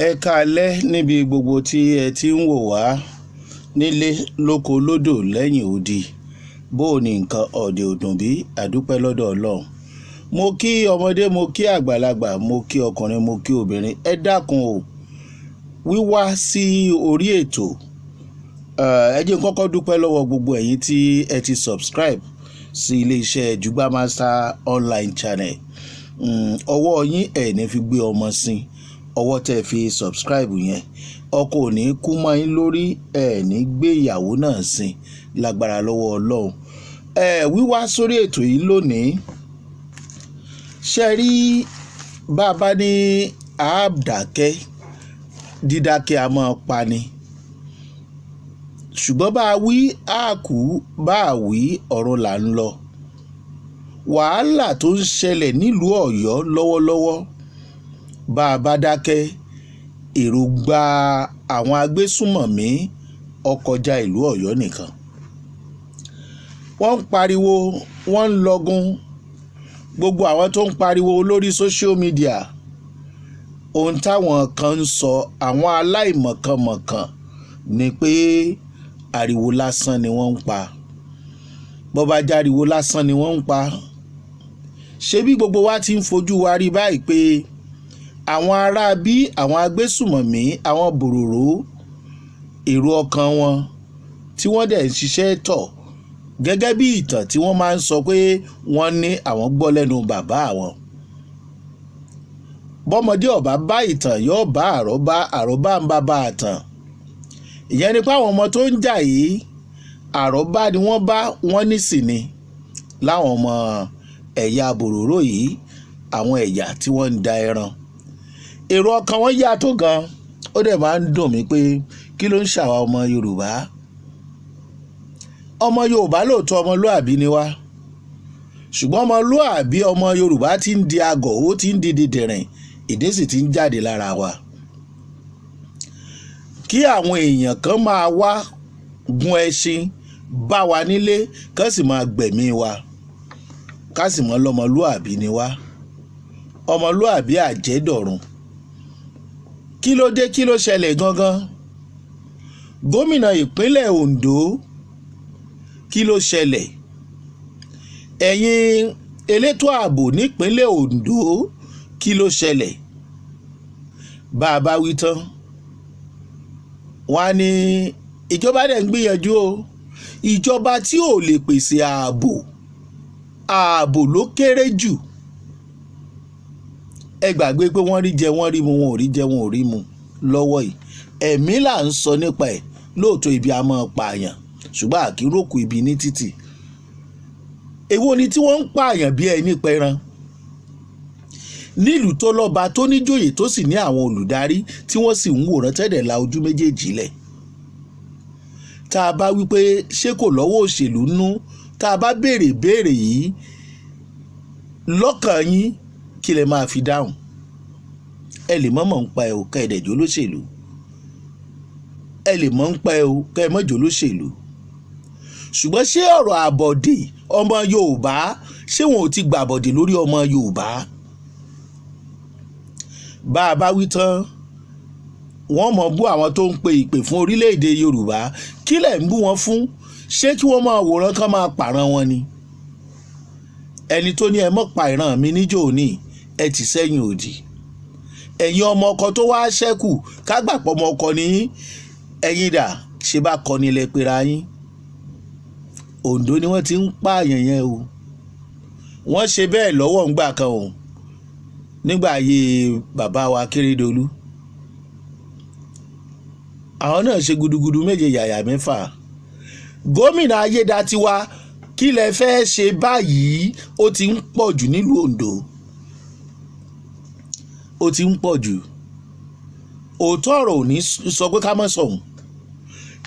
Ẹ káalẹ́ níbi gbogbo tí ẹ ti ń wò wá nílé lóko lódò lẹ́yìn odi. Bó o ní nǹkan ọ̀dẹ̀ òdùn bí àdúpẹ́ lọ́dọ̀ Ọlọ́run. Mo kí ọmọdé, mo kí àgbàlagbà, mo kí ọkùnrin, mo kí obìnrin. Ẹ dákun o, wíwá sí orí ètò. Ẹ jẹ́ n kọ́kọ́ dúpẹ́ lọ́wọ́ gbogbo ẹ̀yin tí ẹ ti subscribe sí iléeṣẹ́ Jugba Master online channel. Ọwọ́ yín ẹ̀ ní fi gbé ọmọ sin. Ọwọ́ tẹ́ fi subscribe yẹn, ọkọ ò ní kú mọ́ yín lórí, ẹ̀ ní gbé ìyàwó náà sin lágbára lọ́wọ́ Ọlọ́run. Wíwá sórí ètò yìí lónìí, ṣe rí bàbá ní àádákẹ́, dídákẹ́ a máa pani. Ṣùgbọ́n bá a wí àkú, bá a wí ọ̀run là ń lọ. Wàhálà tó ń ṣẹlẹ̀ nílùú Ọ̀yọ́ lọ́wọ́lọ́wọ́, bá a bá dákẹ́, èròǹgbà àwọn agbésùmọ̀mí ó kọjá ìlú Ọ̀yọ́ nìkan. Wọ́n ń pariwo, wọ́n ń lọ́gun. Gbogbo àwọn tó ń pariwo lórí social media, ohun táwọn kan ń sọ, àwọn aláìmọ̀kànmọ̀kàn ni pé ariwo lásán ni wọ́n ń pa. Bó bá járiwo lásán ni wọ́n ń pa. Ṣé bí gbogbo wa ti ń fojú wa rí báyìí pé àwọn ará bí àwọn agbésùmọ̀mí, àwọn bòròró, èrò ọkàn wọn tí wọ́n dẹ̀ ń ṣiṣẹ́ tọ̀ gẹ́gẹ́ bí ìtàn tí wọ́n máa ń sọ pé wọ́n ní àwọn gbọ́ lẹ́nu bàbá àwọn. Bọ́mọdé ọ̀bá bá ìtàn yóò bá àrọ́bá, àrọ́bá ń bá bá àtàn. Ìyẹn ni pé àwọn ọmọ tó ń jà yìí, àrọ́bá ni wọ́n bá, wọ́n ní sì ni láwọn ọmọ ẹ̀yà bòròró yìí, àwọn ẹ̀yà tí wọ́n ń da ẹran. Èrò ọkàn wọn yàtọ̀ gan. Ó dẹ̀ máa ń dùn mí pé kí ló ń ṣàwa ọmọ Yorùbá. Ọmọ Yorùbá lóòótọ́ ọmọlúàbí ni wá. Ṣùgbọ́n ọmọlúàbí ọmọ Yorùbá ti ń di agọ̀, ó ti ń di dìdìrìn, ìdí sì ti ń jáde lára wa. Kí àwọn èèyàn kan máa wá gun ẹṣin bá wa nílé, kán sì máa gbẹ̀mí wa, ká sì mọ́ lọ́mọlúàbí ni wá. Ọmọlúàbí àjẹ́dọ̀run. Kí ló dé, kí ló ṣẹlẹ̀ gangan? Gómìnà ìpínlẹ̀ Ondo, kí ló ṣẹlẹ̀? Ẹ̀yin elétò ààbò nípínlẹ̀ Ondo, kí ló ṣẹlẹ̀? Bá a bá wí tán, wọ́n á ní ìjọba dẹ̀ ń gbìyànjú o. Ìjọba tí ò lè pèsè ààbò, ààbò ló kéré jù. Ẹ gbàgbé pé wọ́n rí jẹ, wọ́n rí mu, wọn ò rí jẹ, wọn ò rí mu lọ́wọ́ yìí. Ẹ̀mí là ń sọ nípa ẹ̀. Lóòótọ́ ibi a máa pààyàn, ṣùgbọ́n àkíròkù ibi ní títì. Èwo ni tí wọ́n ń pààyàn bí ẹni pẹran? Nílùú tó lọ́ba, tó níjòyè, tó sì ní àwọn olùdarí tí wọ́n sì ń wòran tẹ́lẹ̀ la ojú méjèèjì lẹ̀. Tá a bá wí pé ṣé kò lọ́wọ́ òṣèlú nú, tá a bá béèrè béèrè yìí lọ́kàn yín, kí lẹ máa fi dáhùn? Ẹ lè mọ̀ ń pa ẹ̀ o, ká ẹ̀ dẹ̀jọ́ lóṣèlú. Ẹ lè mọ̀ ń pa ẹ̀ o, ká ẹ̀ mọ̀jọ́ lóṣèlú. Ṣùgbọ́n ṣé ọ̀rọ̀ àbọ̀dè ọmọ Yorùbá, ṣé wọn ò ti gbàbọ̀dè lórí ọmọ Yorùbá? Bá a bá wí tán, wọ́n mọ̀ bú àwọn tó ń pe ìpè fún orílẹ̀-èdè Yorùbá. Kí lẹ̀ ń bú wọn fún? Ṣé kí wọ́n máa wòran kán máa pààràn wọn ni? Ẹni tó ní ẹ mọ́ pa ìran mi níjó ní, ẹ ti sẹ́yìn òdì. Ẹ̀yin ọmọ ọkọ tó wá ṣẹ́kù, ká gbàpọ̀ ọmọ ọkọ ní ẹ̀yin dà, ṣe bá kọ ní ilẹ̀ pera yín. Ondo ni wọ́n ti ń pààyàn yẹn o. Wọ́n ṣe bẹ́ẹ̀ lọ́wọ́ ńgbà kan o, nígbà ayé bàbá wa Kérédolú. Àwọn náà ṣe gudugudu méje yàyà mẹ́fà. Gómìnà Ayédatiwa, kí lẹ fẹ́ ṣe báyìí? Ó ti ń pọ̀ jù nílùú Ondo. Ó ti ń pọ̀ jù. Òótọ́ ọ̀rọ̀ ò ní sọ pé ká mọ̀ sọ̀hún.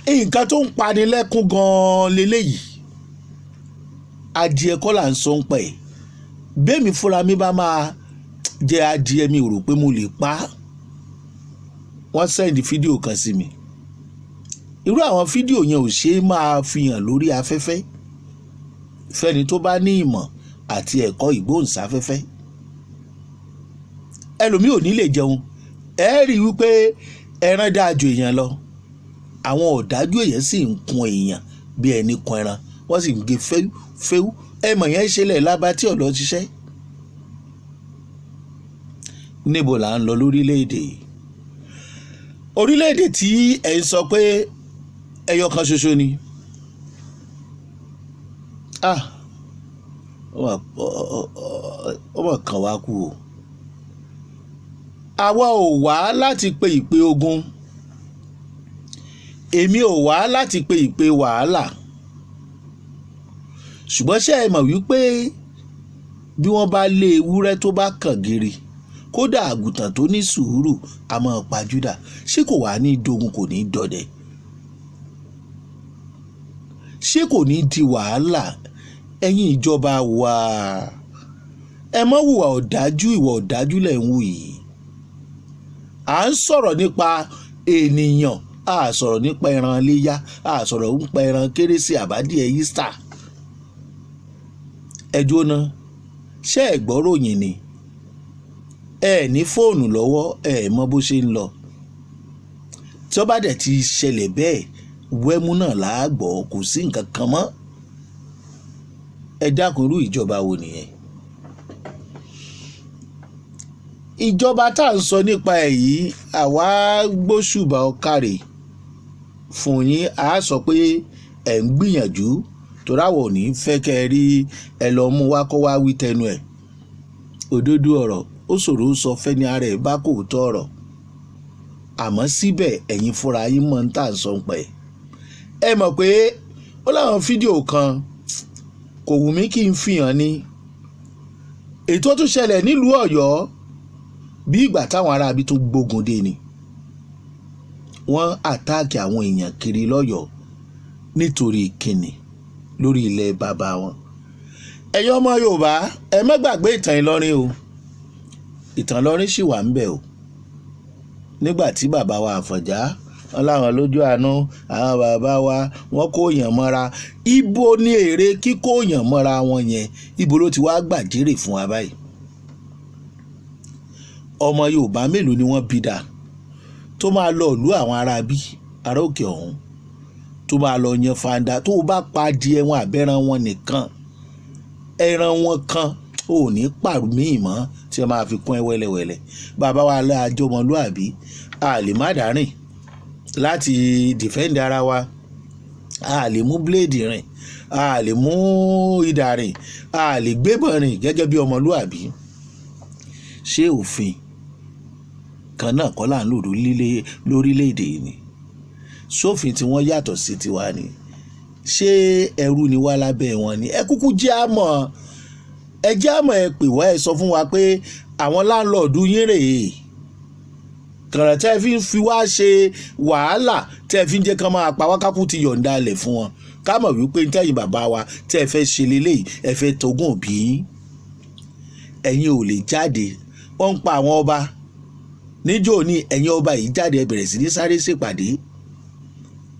Nǹkan tó ń pani lẹ́kún gan-an leléyìí. Adìẹ kọ́ là ń sọ ń pẹ̀. Bẹ́ẹ̀mi fúnra mi bá máa jẹ adìẹ, mi ò rò pé mo lè pa á. Wọ́n sẹ́ndì fídíò kan sí mi. Irú àwọn fídíò yẹn ò ṣe é máa fi hàn lórí afẹ́fẹ́ fẹ́ni tó bá ní ìmọ̀ àti ẹ̀kọ́ ìgbóhùnsáfẹ́fẹ́. Ẹlòmíì ò ní lè jẹun, ẹ rí wípé ẹran dáa ju èèyàn lọ, àwọn ọ̀dájú èèyàn sì ń kun èèyàn bí ẹni kun ẹran, wọ́n sì ń gé fẹ́ú ẹmọ̀ yẹn ṣẹlẹ̀ lábá tí ọ̀lọ́ ṣiṣẹ́. Níbo là ń lọ lórílẹ̀‐èdè? Orílẹ̀‐èdè tí ẹ̀ ń sọ pé ẹyọ kan ṣoṣo ni, ó mà kàn wá kú o. Àwa ò wá láti pe ìpè ogun, èmi ò wá láti pe ìpè wàhálà, ṣùgbọ́n ṣé ẹ mọ̀ wípé bí wọ́n bá lé ewúrẹ́ tó bá kàn gírí, kódà àgùntàn tó ní sùúrù a máa pajúdà, ṣé kò wá ní dogun, kò ní dọdẹ, ṣé kò ní di wàhálà? Ẹ̀yin ìjọba wa, ẹ mọ́ hùwà ọ̀dájú, ìwà ọ̀dájú lẹ̀ ń wù yìí. À ń sọ̀rọ̀ nípa ènìyàn, a sọ̀rọ̀ nípa ẹran iléyá, a sọ̀rọ̀ nípa ẹran kérésì àbádìẹ Easter. Ẹ jóná, ṣé ẹ gbọ́ ròyìn ni? Ẹ ní fóònù lọ́wọ́, ẹ mọ bó ṣe ń lọ. Tí ó bá dẹ̀ ti ṣẹlẹ̀ bẹ́ẹ̀, wẹ́mú náà làágbọ́, kò sí nǹkan kan mọ́. Ẹ dákun, irú ìjọba wo nìyẹn? Ìjọba tá à ń sọ nípa ẹ̀ yìí, àwa gbóṣùbà ọ̀kàrè fún yín, a sọ pé ẹ̀ ń gbìyànjú, torí àwọn ò ní fẹ́ kẹ́ ẹ rí ẹ lọ mú wá kó wá wí tẹnu ẹ̀. Òdodo ọ̀rọ̀ ó ṣòro sọ fẹ́ni ara ẹ̀ bá kò tọ́ ọ̀rọ̀, àmọ́ síbẹ̀ ẹ̀yin fúnra yín mọ̀ ń tà ń sọ pẹ̀. Ẹ mọ̀ pé ó láwọn fídíò kan kò wù mí kí n fihàn ni, ètò tó ṣẹlẹ̀ nílùú Ọ̀yọ́ bí ìgbà táwọn aráabí tó gbógun dé ni. Wọ́n àtáàkì àwọn èèyàn kiri lọ́yọ̀ọ́ nítorí kíni lórí ilẹ̀ bàbá wọn. Ẹ̀yin ọmọ Yorùbá, ẹ má gbàgbé ìtàn Ìlọrin o. Ìtàn Ìlọrin ṣì wà ń bẹ̀ o. Nígbà tí bàbá wa Àfọ̀njá wọn láwọn lójú àánú, àwọn bàbá wa wọ́n kó yàn mọ́ra. Ibo ni èrè kíkó yàn mọ́ra wọn yẹn, ibo ló ti wá gbàjèrè fún wa báyìí? Ọmọ Yorùbá mélòó ni wọ́n bí dà tó máa lọ ìlú àwọn aráabí ará òkè ọ̀hún, tó máa lọ yan fanda? Tó o bá pa adìẹ wọn àbẹ́ran wọn nìkan, ẹran wọn kan ò ní pàrọ̀ míì mọ́ tí wọ́n máa fi kún ẹ wẹ́lẹ́wẹ́lẹ́. Bàbá wa lẹ́ àjọmọlúàbí, a lè má dárìn láti defend ara wa, a lè mú bléèdì rìn, a lè mú idà rìn, a lè gbébọn rìn gẹ́gẹ́ bí ọmọlúàbí. Ṣé òfin kan náà kọ́ là ń lò lórílẹ̀‐èdè ni? Sófin tí wọ́n yàtọ̀ sí tiwa ni? Ṣé ẹrú ni wá lábẹ́ wọn ni? Ẹ kúkú jẹ́ àmọ́, ẹ jẹ́ àmọ́, ẹ pè wá, ẹ sọ fún wa pé àwọn láńlọ́ọ̀dù yín rèé, kàrà tẹ́ ẹ fi wá ṣe wàhálà, tẹ́ ẹ fi ń jẹ́ kán máa pa wákàkú ti yọ̀ǹda alẹ̀ fún wọn. Ká mọ̀ wípé tẹ́yìn bàbá wa tẹ́ ẹ fẹ́ ṣe leléyìí, ẹ fẹ́ togún òbí. Ẹ̀yin ò lè jáde, wọ́n ń pa àwọn ọba níjó ní, ẹ̀yin ọba yìí jáde, ẹ bẹ̀rẹ̀ sí ní sáré ṣèpàdé.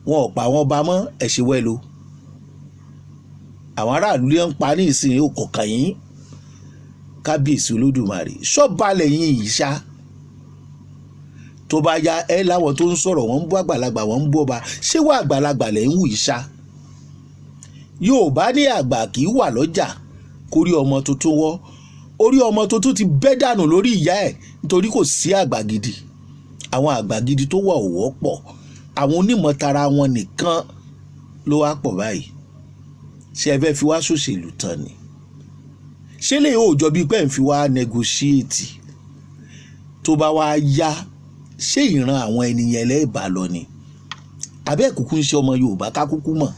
Wọn ò pa àwọn ọba mọ́, ẹ ṣe wẹ́lo. Àwọn aráàlú lè ń pa ní ìsìn òkọ̀ọ̀kan yín. Kábíyèsí Olódùmarè, ṣọ́ba lẹ́yìn yìí ṣá. Tó bá yá ẹ láwọn tó ń sọ̀rọ̀, wọ́n ń bú àgbàlagbà, wọ́n ń bú ọba. Ṣé wà àgbàlagbà lẹ́ ń wù yìí ṣá? Yorùbá ní àgbà kì í wà lọ́jà kórí ọmọ tuntun wọ́. Orí ọmọ tuntun ti bẹ́ dànù lórí ìyá ẹ̀ nítorí kò sí àgbà gidi. Àwọn àgbà gidi tó wà ò wọ́pọ̀, àwọn onímọ̀tara wọn nìkan ló wá pọ̀ báyìí. Ṣé ẹ fẹ́ fi wá ṣòṣèlú tán ni? Ṣé lè yóò jọ bíi pé ń fi wá negotiate? Tó bá wá yá, ṣé ìran àwọn ènìyàn ẹlẹ́bàá lọ ni? Abẹ́ kúkú ń ṣe ọmọ Yorùbá ká kúkú mọ̀,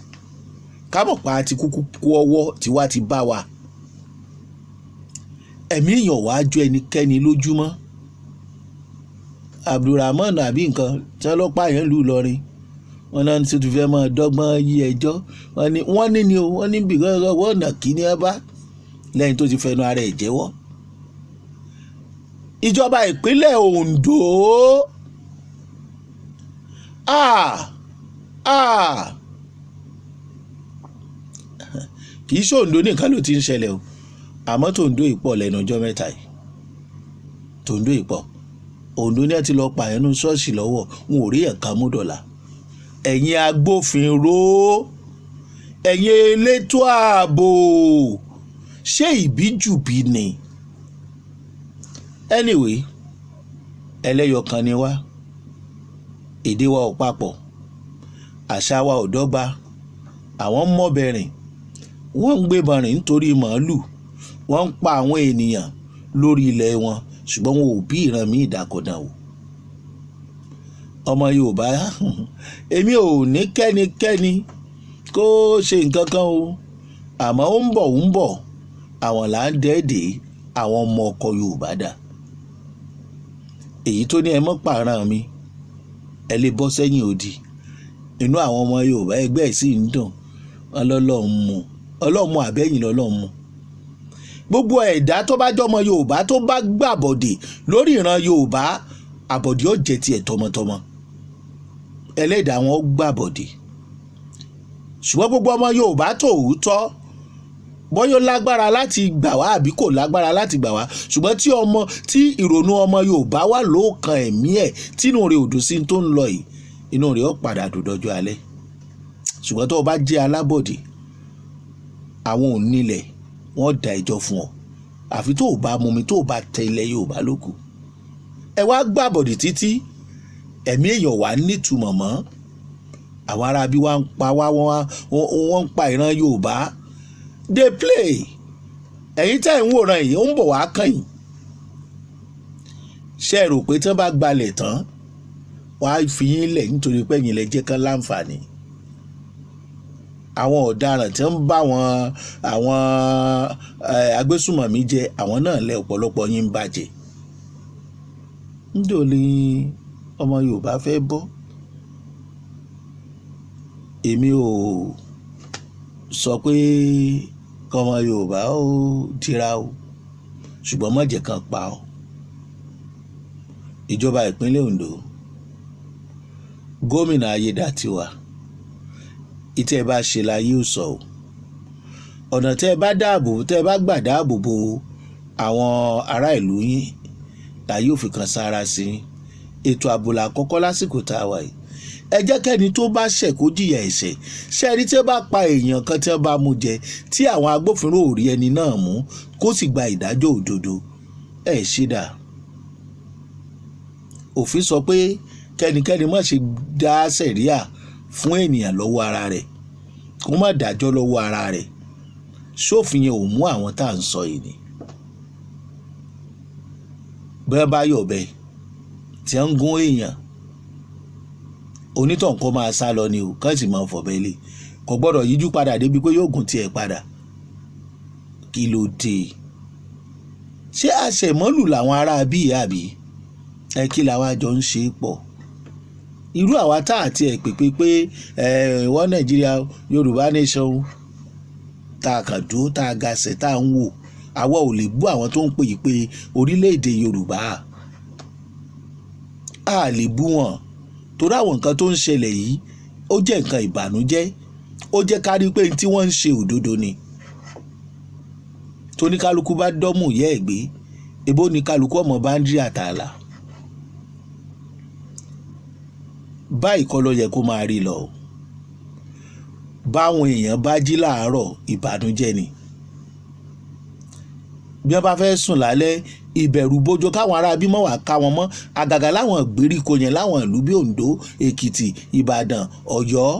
ká mọ̀ pa ti kúkú kó ọwọ́ tiwa ti bá wa. Ẹ̀mí èèyàn wá jọ ẹnikẹ́ni lójúmọ́. Abdulrahman àbí nǹkan tí ọlọ́pàá yẹn lù Ìlọrin, wọn náà ti fẹ́ máa dọ́gbọ́n yí ẹjọ́. Wọ́n ní ni o, wọ́n ní bí ọwọ́ ọ̀nà kíní ẹ bá lẹ́yìn tó ti fẹnu ara ẹ̀ jẹ́wọ́. Ìjọba ìpínlẹ̀ Ondo, kì í ṣe Ondo nìkan ló ti ń ṣẹlẹ̀ o, àmọ́ tòǹdó ìpọ̀ lẹ́nu ọjọ́ mẹ́ta yìí, tòǹdó ìpọ̀. Oǹdó ní ẹ ti lọ pààyàn nínú ṣọ́ọ̀ṣì lọ́wọ́ wọn ò rí ẹ̀ka mú dọ̀là. Ẹ̀yin agbófinró, ẹ̀yin elétò ààbò, ṣé ìbíjùbí ni? Anyway, ẹlẹ́yọkan ni wá, èdè wa ò papọ̀, àṣà wa ò dọ́gba. Àwọn mọ́bẹ̀rìn wọ́n ń gbébọn rìn nítorí màálù, wọ́n ń pa àwọn ènìyàn lórí ilẹ̀ wọn, ṣùgbọ́n wọn ò bí ìran míì dàkọ̀dà wò. Ọmọ Yorùbá èmi ò ní kẹ́nikẹ́ni kó ṣe nǹkan kan o, àmọ́ ó ń bọ̀ àwọn là ń dẹ́ẹ̀dẹ́ àwọn ọmọ ọkọ Yorùbá dà. Èyí tó ní ẹ mọ́ pààràn mi ẹ lè bọ́ sẹ́yìn odi. Inú àwọn ọmọ Yorùbá ẹgbẹ́ ẹ̀ sì ń dùn, Ọlọ́run mú àbẹ́yìn lọ́lọ́run mú. Gbogbo ẹ̀dá tó bá jọmọ Yorùbá tó bá gbàbọ̀dè lórí ìran Yorùbá, àbọ̀dè ó jẹ́ tiẹ̀ tọmọtọmọ. Ẹlẹ́dàá wọn gbàbọ̀dè. Ṣùgbọ́n gbogbo ọmọ Yorùbá tòótọ́, bọ́yọ́ lágbára láti gbà wá àbí kò lágbára láti gbà wá, ṣùgbọ́n tí ìrònú ọmọ Yorùbá wà lóòkan ẹ̀mí ẹ̀ tínú rẹ̀ ò dùn sí tó ń lọ yìí, inú rẹ̀ ó padà dùn dọjọ́ alẹ́. Ṣùgbọ́n tó o bá jẹ́ alábọ̀dè, àwọn ò nílẹ̀ wọ́n dá ẹjọ́ fún ọ, àfi tó o bá mumi tó o bá tẹ ilẹ̀ Yorùbá lókù. Ẹ wá gbàbọ̀dè títí ẹ̀mí èèyàn wà nítumọ̀ mọ́. Àwọn aráabí wa ń pa wá, wọ́n ń pa ìran Yorùbá. They play. Ẹ̀yin tẹ́ ń wòran yìí ó ń bọ̀ wá kàn yín. Ṣé ẹ rò pé tí wọ́n bá gbalẹ̀ tán wọ́n á fi yín lẹ̀ nítorí pé ẹ̀yin lẹ jẹ́ kán láǹfààní? Àwọn ọ̀daràn tí wọ́n ń bá àwọn agbésùmọ̀mí jẹ, àwọn náà lẹ ọ̀pọ̀lọpọ̀ yín ń bàjẹ́. Níjọ́ ni ọmọ Yorùbá fẹ́ bọ́. Èmi ò sọ pé kọ́mọ Yorùbá ó tira o, ṣùgbọ́n má jẹ́ kán pa ọ́. Ìjọba ìpínlẹ̀ Oǹdó, gómìnà Ayédàtiwà, ìtẹ́ bá ṣe láyé ò sọ o. Ọ̀nà tẹ́ bá gbà dáàbò bo àwọn ará ìlú yín láyé ò fi kan sára sí i. Ètò ààbò làkọ́kọ́ lásìkò tá a wà yìí. Ẹ jẹ́ kẹ́ni tó bá ṣẹ̀ kó jìyà ẹ̀ṣẹ̀. Ṣé ẹni tí ó bá pa èèyàn kan tí wọ́n bá mú jẹ tí àwọn agbófinró ò rí ẹni náà mú kó sì gba ìdájọ́ òdodo, ẹ̀ ṣe dà. Òfin sọ pé kẹ́nikẹ́ni má ṣe dá sẹ̀ríà fún ènìyàn lọ́wọ́ ara rẹ̀, kó má dájọ́ lọ́wọ́ ara rẹ̀. Ṣófin yẹn ò mú àwọn tá à ń sọ yìí ni. Bẹ́ẹ̀ bá yọ̀bẹ tí wọ́n ń gún èèyàn, onítàn kó máa sá lọ ni o, kán sì máa fọ̀bẹ lé. Kò gbọ́dọ̀ yíjú padà débi pé yóò gùn tiẹ̀ padà. Kí ló dé? Ṣé àṣẹmọ́lù làwọn ará bíi àbí? Kí làwọn àjọ ń ṣe pọ̀? Irú àwa tá àti ẹ̀ pèpè pé wọ́n Nàìjíríà Yorùbá nation tá a kàn dúró tá a gasẹ̀ tá a ń wò, àwa ò lè bú àwọn tó ń pè yí pé orílẹ̀-èdè Yorùbá. A lè bú wọn torí àwọn nǹkan tó ń ṣẹlẹ̀ yìí ó jẹ́ nǹkan ìbànújẹ́. Ó jẹ́ ká rí pé tí wọ́n ń ṣe òdodo ni. Tóníkálukú bá dọ́mù yẹ́ ẹ̀ gbé, ebó ní kálukú ọmọ báńdírì àtàlà. Báyìí kọ́ ló yẹ kó máa rí lọ. Báwọn èèyàn bá jí láàárọ̀, ìbànújẹ́ ni. Bí wọ́n bá fẹ́ sùn lálẹ́, ìbẹ̀rù bójó káwọn ará bí mọ́ wà ká wọn mọ́. Àgàgà láwọn ìgbèríko yẹn láwọn ìlú bí Oǹdó, Èkìtì, Ìbàdàn, Ọ̀yọ́.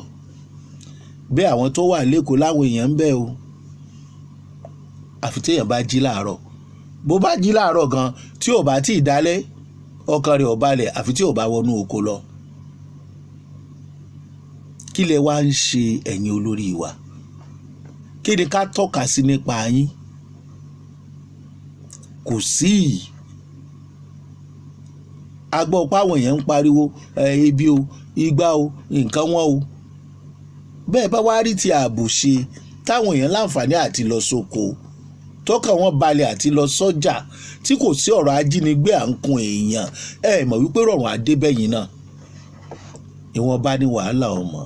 Bẹ́ẹ̀ àwọn tó wà lÉkòó láwọn èèyàn ń bẹ o. Àfi téèyàn bá jí láàárọ̀. Bó bá jí láàárọ̀ gan tí ò bá tí ì dálẹ́, ọkàn rẹ̀ ò balẹ̀ àfi tí ò bá wọnú oko lọ. Kí lẹ wá ń ṣe ẹ̀yin olórí wa? Kí ni ká tọ́ka sí nípa yín? Kò sí. A gbọ́ pé àwọn èèyàn ń pariwo ebi o, igbá o, nǹkan wọn o. Bẹ́ẹ̀ bá wá rí ti ààbò ṣe táwọn èèyàn láǹfààní àti lọ sóko, tọ́kàn wọn balẹ̀ àti lọ sọ́jà tí kò sí ọ̀rọ̀ ajínigbé à ń kun èèyàn, ẹ mọ̀ wípé rọrùn adébẹ̀yìn náà. Ìwọ̀nba ní wàhálà ọmọ.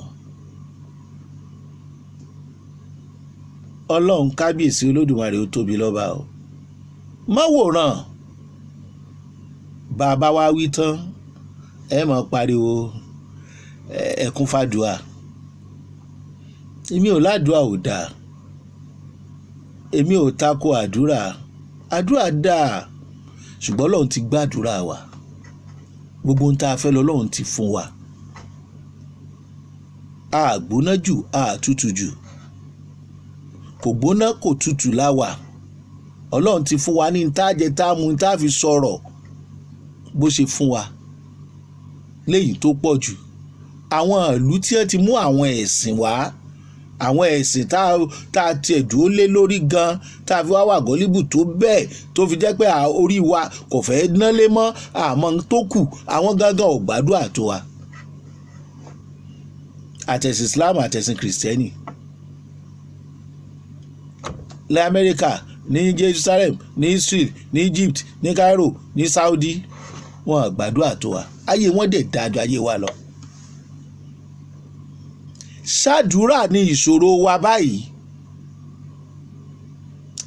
Ọlọ́run kábíyèsí Olódùmarè ó tóbi lọ́ba o. Má wòran bá a bá wá wí tán ẹ máa pariwo ẹkún fàdúà. Èmi ò ládùúà ò dáa, èmi ò tako àdúrà dáa, ṣùgbọ́n Ọlọ́run ti gbàdúrà wa, gbogbo ohun tá a fẹ́ lọ́lọ́run ti fún wa. A gbóná jù, a tútù jù, kò gbóná kò tútù láwà. Ọlọ́run ti fún wa ní tá jẹ tá mu tá fi sọ̀rọ̀ bó ṣe fún wa léyìí tó pọ̀ jù. Àwọn ìlú tí wọ́n ti mú àwọn ẹ̀sìn wá, àwọn ẹ̀sìn tá a tiẹ̀ dúró lé lórí gan, tá a fi wá wà gọ́líbù tó bẹ́ẹ̀ tó fi jẹ́ pé orí wa kò fẹ́ nálé mọ́, àmọ́ tó kù àwọn gángan ò gbàdúrà tó wa. Àtẹ̀sìn Islam àtẹ̀sìn Kìrìsìtẹ́nì ní Amẹ́ríkà, ní Jerusalem, ní Israel, ní Egypt, ní Cairo, ní Saudi, wọn gbàdúrà tó wa. Ayé wọn dẹ̀ dájú ayé wa lọ. Ṣàdúrà ní ìṣòro wa báyìí.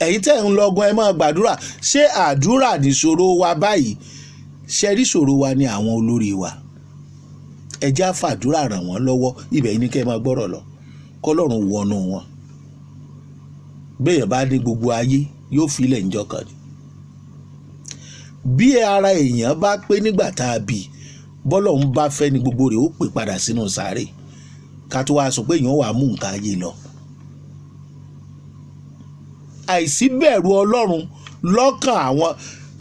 Ẹ̀yin tẹ́ ń lọ́gun ẹ máa gbàdúrà. Ṣé àdúrà ní ìṣòro wa báyìí? Ṣé rí ìṣòro wa ní àwọn olórí wa? Ẹ jẹ́ á fàdúrà ràn wọ́n lọ́wọ́. Ibẹ̀ yìí ni kẹ́ ẹ máa gbọ́rọ̀ lọ. Kọ́lọ́run wọnú wọn. Béèyàn bá ní gbogbo ayé yóò filẹ̀ ńjọ́ kan ni. Bí ara èèyàn bá pé nígbà tá a bí, bọ́lọ́run bá fẹ́ ni gbogbo rẹ̀ ó pè padà sínú sàárè. Ká tó wá sọ pé èèyàn wà mú nǹkan ayé lọ. Àìsí bẹ̀rù Ọlọ́run lọ́kàn àwọn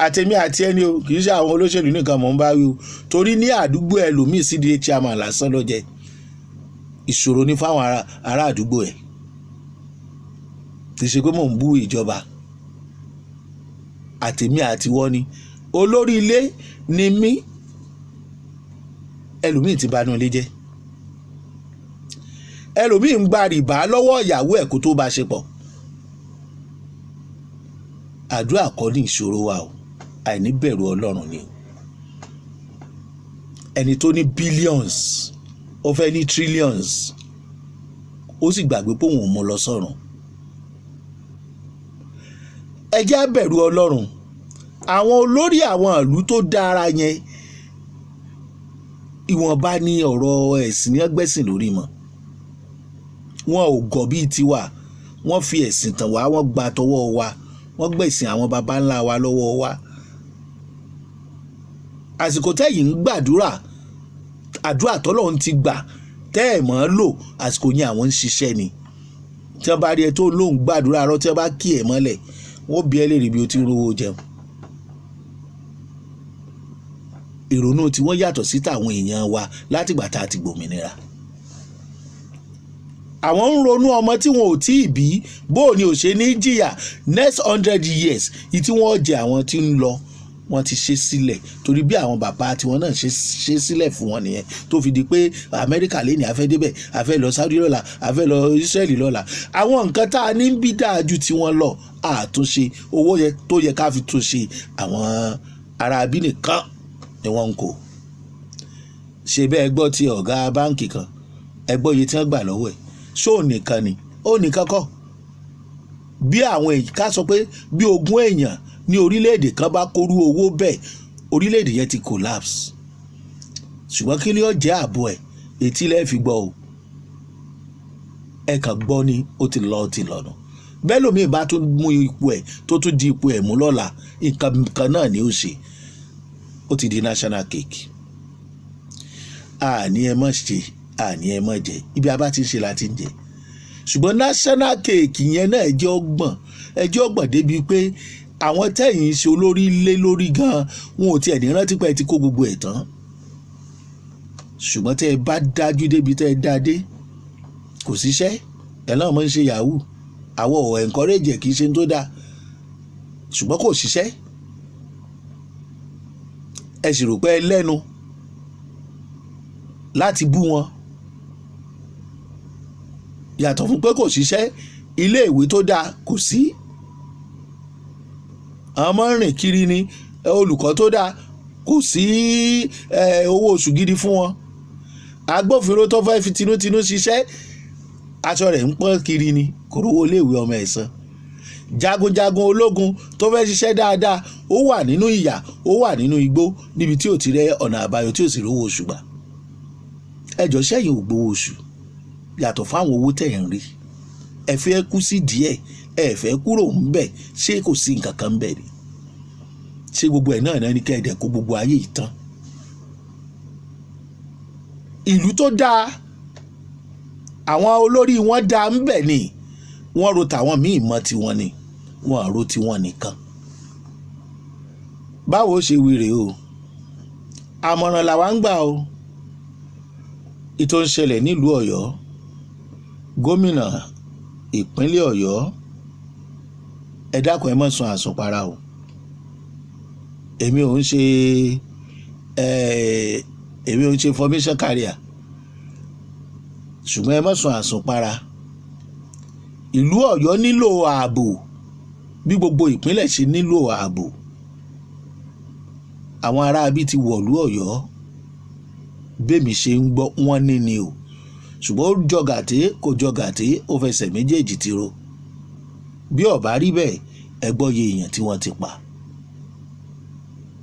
àtẹ̀mí àti ẹni o, kì í ṣe àwọn olóṣèlú nìkan mọ̀ ń bá wí o, torí ní àdúgbò ẹlòmíì CDA chairman lásán ló jẹ. Ìṣòro ni fáwọn ará àdúgbò ẹ̀. Kì í ṣe pé mò ń bú ìjọba. Àtẹ̀mí àti wọ́n ni olórí ilé ni mí, ẹlòmíì ti banú ilé jẹ́. Ẹlòmíì ń gba rìbá lọ́wọ́ ìyàwó ẹ̀ kó tó bá ṣe pọ̀. Àdúrà kọ́ ní ìṣòro wa o, àìní bẹ̀rù Ọlọ́run ni. Ẹni tó ní billions ó fẹ́ ní trillions ó sì gbàgbé pé òun ò mú lọ sọ́run. Ẹ jẹ́ á bẹ̀rù Ọlọ́run. Àwọn olórí àwọn ìlú tó dára yẹn ìwọ̀nba ní ọ̀rọ̀ ẹ̀sìn ní ọgbẹ́sìn lórí mọ́. Wọn ò gọ̀ bíi tiwa, wọ́n fi ẹ̀sìn tàn wá, wọ́n gba tọwọ́ wa, wọ́n gbẹ̀sìn àwọn baba ńlá wa lọ́wọ́ wa. Àsìkò tẹ́yìn ń gbàdúrà, àdúrà tọ́lọ́run ti gbà tẹ́ ẹ̀ mọ́ lò, àsìkò yẹn àwọn ń ṣiṣẹ́ ni. Tí wọ́n bá rí ẹ tó lóun gbàdúrà rọ, tí wọ́n bá kí ẹ mọ́lẹ̀, wọ́n bí ẹ léèrè bí o ti ń rówó jẹun. Ìrònú tí wọ́n yàtọ̀ sí tàwọn èèyàn wa látìgbà tá a ti gbòmìnira. Àwọn ń ronú ọmọ tí wọn ò tí ì bí, bóò ni ò ṣe ní jìyà next 100 years yìí tí wọ́n jẹ àwọn tí ń lọ. Wọ́n ti ṣe sílẹ̀ torí bí àwọn bàbá tiwọn náà ṣe sílẹ̀ fún wọn nìyẹn tó fi di pé Amẹ́ríkà lé ní a fẹ́ débẹ̀, a fẹ́ lọ Saudi lọ́la, a fẹ́ lọ Israeli lọ́la. Àwọn nǹkan tá a ní ń bí dáa ju tiwọn lọ, àtúnṣe owó tó yẹ ká fi tún ṣe àwọn ará abí nìkan ni wọ́n ń kó. Ṣé bẹ́ẹ̀ gbọ́ ti ọ̀gá báǹkì kan, ẹ gbọ́ iye tí wọ́n gbà lọ́wọ́ ẹ̀. Ṣó nìkan ni? Ó nìkan kọ́. Bí àwọn èyí ká sọ pé bí 20 èèyàn ní orílẹ̀-èdè kan bá kórú owó bẹ́ẹ̀, orílẹ̀-èdè yẹn ti collapse. Ṣùgbọ́n kí ni ó jẹ́ ààbò ẹ̀? Etí lẹ́ẹ̀ fi gbọ́ o. Ẹ kàn gbọ́ ni ó ti lọ́nà. Bẹ́ẹ̀ lómi bá tún mú ipò ẹ̀ tó tún di ipò ẹ̀ mú lọ́la, nǹkan kan náà ni ó ṣe. Ó ti di national cake. Àní ẹ má ṣe, àní ẹ má jẹ, ibi a bá ti ń ṣe la ti ń jẹ. Ṣùgbọ́n national cake yẹn náà ẹjẹ́ ọgbọ̀n débi pé àwọn tẹ̀yìn ṣe olórí lé lórí gan-an wọn ò tiẹ̀ ní rántí pé ẹ ti kó gbogbo ẹ̀ tán. Ṣùgbọ́n tẹ́ ẹ bá dájú débi tẹ́ ẹ dá dé, kò síṣẹ́ ẹ̀ náà mọ̀ ń ṣe yahoo. Àwọn ò encourage ẹ̀, kì í ṣe tó dáa, ṣùgbọ́n kò síṣẹ́. Ẹ sì rò pé ẹ lẹ́nu láti bú wọn. Yàtọ̀ fún pé kò síṣẹ́, ilé ìwé tó dáa kò sí. Àwọn ọmọ rìn kiri ni, olùkọ́ tó dáa kò sí, owó oṣù gidi fún wọn. Agbófinró tó fẹ́ fi tinútinú ṣiṣẹ́, aṣọ rẹ̀ ń pọ́n kiri ni, kò rówó ilé ìwé ọmọ ẹ̀ san. jagunjagun ológun tó fẹ́ ṣiṣẹ́ dáadáa ó wà nínú ìyà, ó wà nínú igbó níbi tí ò ti rẹ ọ̀nà àbáyọ, tí ò sì rówó oṣù gbà. ẹjọ́ sẹ́yìn ò gbowó oṣù yàtọ̀ fáwọn owó tẹ̀ ń rí, ẹ fẹ́ kú sí díẹ̀, ẹ fẹ́ kúrò ńbẹ̀, ṣé kò sí nǹkan kan ńbẹ̀ ni? ṣé gbogbo ẹ̀ náà ní kẹ́ẹ̀dẹ̀ kó gbogbo ayé yìí tán? ìlú tó dáa, àwọn olórí wọn dáa ńbẹ̀ ni wọ́n ro tàwọn míì mọ́ tiwọn ni, wọ́n àrò tiwọn nìkan. báwo ṣe wí rèé o, àmọ̀ràn làwa ń gbà o. ìtò ń ṣẹlẹ̀ nílùú Ọ̀yọ́, gómìnà ìpínlẹ̀ Ọ̀yọ́, ẹ dákun ẹ má sun àsùnpara o. èmi ò ń ṣe formation career, ṣùgbọ́n ẹ má sun àsùnpara. ìlú Ọ̀yọ́ nílò ààbò bí gbogbo ìpínlẹ̀ ṣe nílò ààbò. àwọn aráabí ti wọ̀lú Ọ̀yọ́, bẹ́ẹ̀mi ṣe ń gbọ́ wọ́n ní ni o, ṣùgbọ́n ó jọ gàté kò jọ gàté, ó fẹsẹ̀ méjèèjì ti ro. bí ó bá rí bẹ́ẹ̀, ẹ gbọ́ iye èèyàn tí wọ́n ti pa.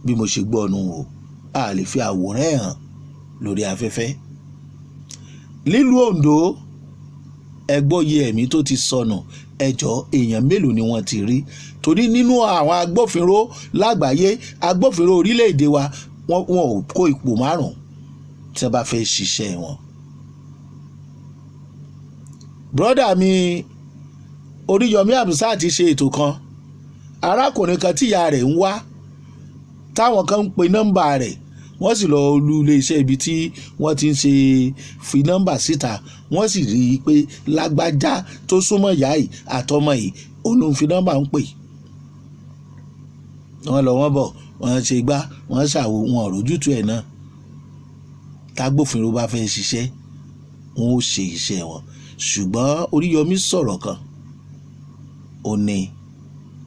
bí mo ṣe gbọ́ nu o, a lè fi àwòrán ẹ̀ hàn lórí afẹ́fẹ́. nílùú Oǹdó, ẹ gbọ́ iye ẹ̀mí tó ti sọnù. ẹjọ́ èèyàn mélòó ni wọ́n ti rí? torí nínú àwọn agbófinró lágbàáyé, agbófinró orílẹ̀-èdè wa, wọn ò kó ipò 5 tí wọ́n bá fẹ́ ṣiṣẹ́ wọn. brọ́dà mi Oríyọmí Hamzat ti ṣe ètò kan, arákùnrin kan tíya rẹ̀ ń wá, táwọn kan ń pe nọ́mbà rẹ̀, wọ́n sì lọ lu iléeṣẹ́ ibi tí wọ́n ti ń ṣe fi nọ́mbà síta, wọ́n sì rí i pé lágbájá tó súnmọ́ ìyá yìí àtọmọ yìí òun ló ń fi nọ́mbà ń pè. wọ́n lọ wọ́n bọ̀, wọ́n ṣe gbá, wọ́n ṣàwo, wọn ò rójútu ẹ̀ náà. tágbófinró bá fẹ́ ṣiṣẹ́, wọn ó ṣe iṣẹ́ wọn. ṣùgbọ́n Oríyọmí sọ̀rọ̀ kan, ó ní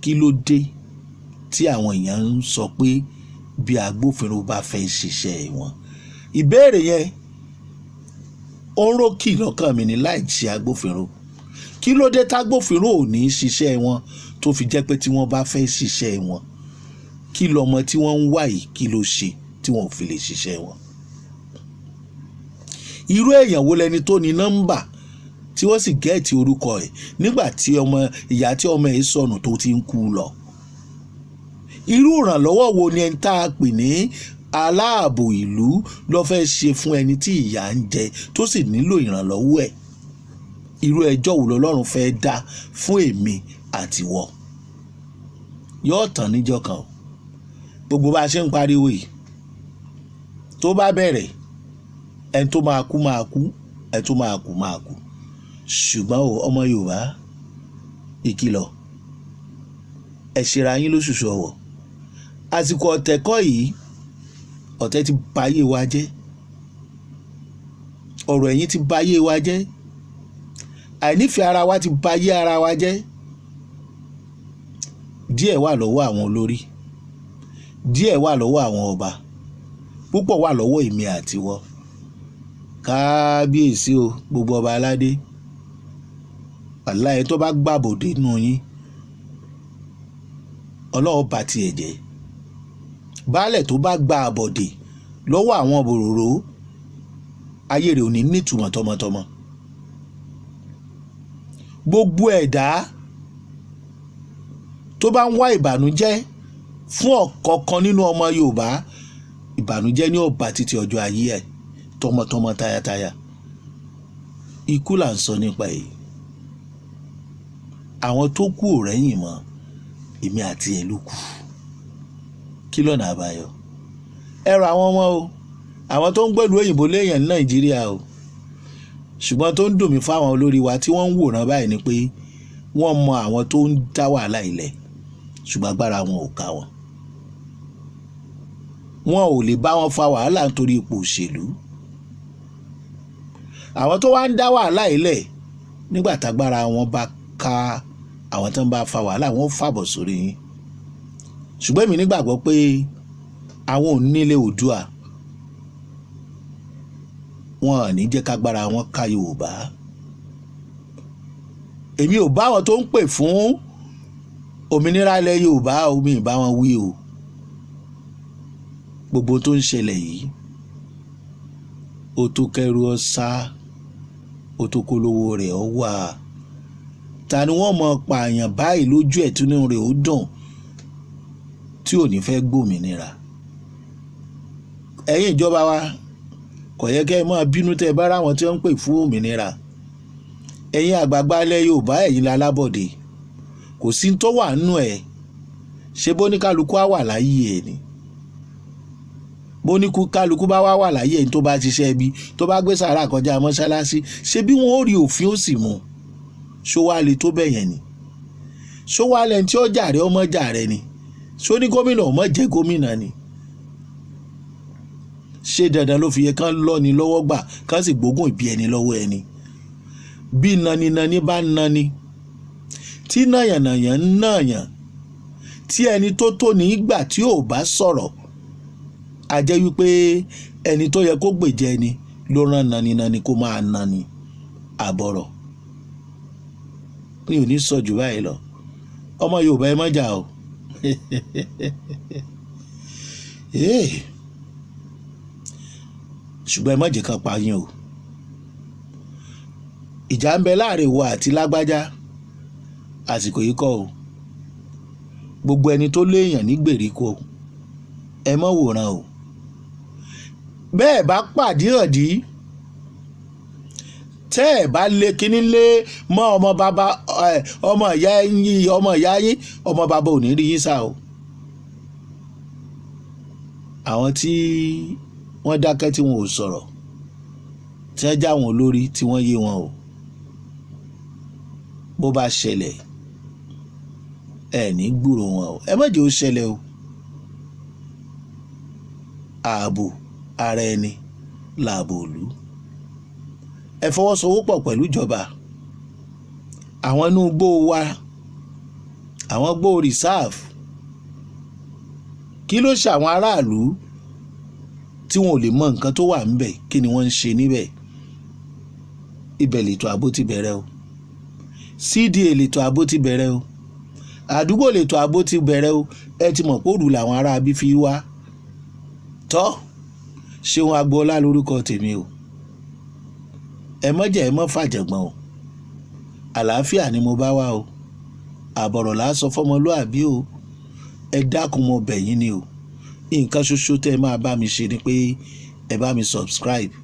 kí ló dé tí àwọn èèyàn ń sọ pé bí agbófinró bá fẹ́ ṣiṣẹ́ wọn. ìbéèrè yẹn ó ń rókì lọ́kàn mi ní láì ṣe agbófinró. kí ló dé tágbófinró ò ní ṣiṣẹ́ wọn tó fi jẹ́ pé tí wọ́n bá fẹ́ ṣiṣẹ́ wọn, kí lọmọ tí wọ́n ń wá yìí kí ló ṣe tí wọ́n ò fi lè ṣiṣẹ́ wọn? irú èèyàn wo lẹni tó ní nọ́mbà tí wọ́n sì gẹ́ẹ̀tì orúkọ ẹ̀ nígbà tí ìyá tí ọmọ ẹ̀ sọnù tó ti ń kú lọ? irú ìrànlọ́wọ́ wo ni ẹni tá a pè ní aláàbò ìlú ló fẹ́ ṣe fún ẹni tí ìyà ń jẹ tó sì nílò ìrànlọ́wọ́ ẹ̀? irú ẹjọ́ wo lọ́lọ́run fẹ́ dá fún èmi àtiwọ́? yóò tán níjọ́ kan o. gbogbo bá a ṣe ń pariwo yìí, tó bá bẹ̀rẹ̀, ẹni tó máa kú máa kú, ẹni tó máa kú máa kú. ṣùgbọ́n o, ọmọ Yorùbá, ìkìlọ̀, ẹ ṣera yín lóṣùṣù ọwọ̀. àsìkò ọ̀tẹ̀ kọ́ yìí, ọ̀tẹ̀ ti bayé wa jẹ́, ọ̀rọ̀ ẹ̀yìn ti bayé wa jẹ́, àìnífẹ̀ẹ́ ara wa ti bayé ara wa jẹ́. díẹ̀ wà lọ́wọ́ àwọn olórí, díẹ̀ wà lọ́wọ́ àwọn ọba, púpọ̀ wà lọ́wọ́ èmi àtiwọ́. kábíyèsí o, gbogbo ọba aládé, wàláhì tó bá gbàbọ̀dé nù yín, Ọlọ́run bá tiẹ̀ jẹ́. baálẹ̀ tó bá gba àbọ̀dé lọ́wọ́ àwọn bòròró, ayé rẹ̀ ò ní nítumọ̀ tọmọtọmọ. gbogbo ẹ̀dá tó bá ń wá ìbànújẹ́ fún ọ̀kọ̀ọ̀kan nínú ọmọ Yorùbá, ìbànújẹ́ ní ó bá títí ọjọ́ ayé ẹ̀, tọmọtọmọ tayátayá. ikú là ń sọ nípa èyí. àwọn tó kú ò rẹ́yìn mọ́, èmi àti ẹ̀ ló kù. kí lọ́nà àbáyọ? ẹ̀rọ àwọn ọmọ o, àwọn tó ń gbẹ́lu òyìnbó léèyàn ní Nàìjíríà o. ṣùgbọ́n tó ń dùn mí fáwọn olórí wa tí wọ́n ń wòran báyìí ni pé wọ́n mọ àwọn tó ń dá wàhálà ilẹ̀, ṣùgbọ́n agbára wọn ò ká wọn. wọn ò lè bá wọn fa wàhálà nítorí ipò òṣèlú. àwọn tó wá ń dá wàhálà ilẹ̀, nígbà tágbára wọn bá ká àwọn tó ń bá fa wàhálà, wọn ó fàbọ̀ sórí yín. ṣùgbọ́n èmi nígbàgbọ́ pé àwọn ò nílé Oòduà, wọn ò ní jẹ́ kágbára wọn ká Yorùbá. èmi ò bá wọn tó ń pè fún òmìnira ilẹ̀ Yorùbá omi ìbá wọn wí o gbogbo tó ń ṣẹlẹ̀ yìí ó tó kẹrù ọ̀sá ó tó kólówó rẹ̀ ọ wà ta ni wọ́n mọ̀ pààyàn báyìí lójú ẹ̀ tún ní rẹ̀ ó dùn tí ò ní fẹ́ gbòmìnira ẹ̀yin ìjọba wa kò yẹ kẹ́ ẹ máa bínú tẹ́ ẹ bá ráwọn tí wọ́n ń pè fún òmìnira ẹ̀yin àgbààgbà ilẹ̀ Yorùbá ẹ̀yin lálábọ̀dé kò sí tó wà nínú ẹ̀ ṣé bóníkálukú á wà láyé ẹ̀ ni bóníkálukú bá wà láyé ẹ̀ tó bá ṣiṣẹ́ ibi tó bá gbé sàrà kọjá mọ́ṣáláṣí ṣé bí wọ́n ó rí òfin ó sì mú ṣó wá lè tó bẹ̀yẹn ni ṣó wá lẹ́ni tí ó jàre ọmọ jàre ni ṣó ní gómìnà ọmọ jẹ́ gómìnà ni ṣé dandan ló fi yẹ kán lọ́ni lọ́wọ́ gbà kán sì gbógun ìbí ẹni lọ́wọ́ ẹni bí naninani bá nani tí nàyànnàyàn ń nàyàn tí ẹni tó tó ní gbà tí ò bá sọ̀rọ̀ a jẹ́ wípé ẹni tó yẹ kó gbèjẹ ni ló rán naninani kó máa nani àbọ̀rọ̀ mi ò ní sọ jù báyìí lọ ọmọ Yorùbá ẹ má jà o ṣùgbọ́n ẹ má jẹ́ kan pa yín o ìjà ń bẹ láàrin ìwọ àti lágbájá àsìkò yìí kọ́ o gbogbo ẹni tó léèyàn ní gbèríko ẹ má wòran o bẹ́ẹ̀ bá pàdé ọ̀dí tẹ́ ẹ̀ bá lé kínní lé mọ́ ọmọ bàbá ọmọ ìyá yín ọmọ bàbá ò ní rí yín sá o àwọn tí wọ́n dákẹ́ tí wọn ò sọ̀rọ̀ tí wọ́n já wọn lórí tí wọ́n yé wọn o bó bá ṣẹlẹ̀ ẹ ní gbúrò wọn o ẹ má jẹ́ ó ṣẹlẹ̀ o ààbò ara ẹni làbò òlú ẹ fọwọ́sowọ́pọ̀ pẹ̀lú ìjọba àwọn inú igbó wa àwọn igbó rìsáàfù kí ló ṣe àwọn aráàlú tí wọn ò lè mọ nǹkan tó wà ńbẹ̀ kí ni wọ́n ń ṣe níbẹ̀ ibẹ̀ lètò ààbò ti bẹ̀rẹ̀ o CDA lètò ààbò ti bẹ̀rẹ̀ o àdúgbò lètò ààbò ti bẹ̀rẹ̀ o ẹ ti mọ̀ pé òrù làwọn ará abí fi wá tọ́ Ṣeun Agboola lórúkọ tèmi o ẹ má jẹ́ ẹ má fàjẹ̀gbọ́n o àlàáfíà ni mo bá wá o àbọ̀rọ̀ là á sọ fọmọlúàbí o ẹ dákun mo bẹ̀ yín ni o nǹkan ṣoṣo tẹ́ ẹ máa bá mi ṣe ni pé ẹ bá mi subscribe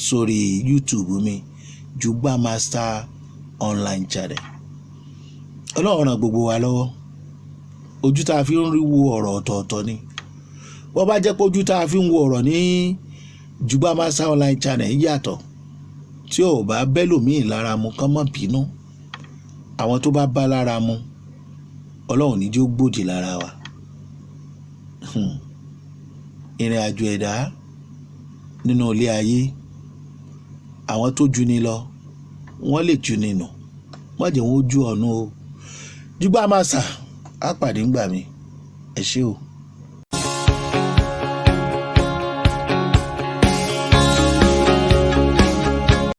sórí YouTube mi Jugba Master online channel Ọlọ́run ràn gbogbo wa lọ́wọ́ ojú tá a fi ń rí wo ọ̀rọ̀ ọ̀tọ̀ọ̀tọ̀ ni wọ́n bá jẹ́ pé ojú tá a fi ń wo ọ̀rọ̀ ní Jugba Master online channel yàtọ̀ tí ò bá bẹ́lòmíì lára mu kán mọ́ bínú àwọn tó bá bá lára mu Ọlọ́run ní jẹ́ ó gbòdì lára wa ìrìn àjò ẹ̀dá nínú ilé ayé àwọn tó jù ni lọ wọ́n lè jù ni nù má jẹ́ wọn ó jù ọ̀nù o Jugba Master á pàdé ńgbà mi ẹ ṣé o.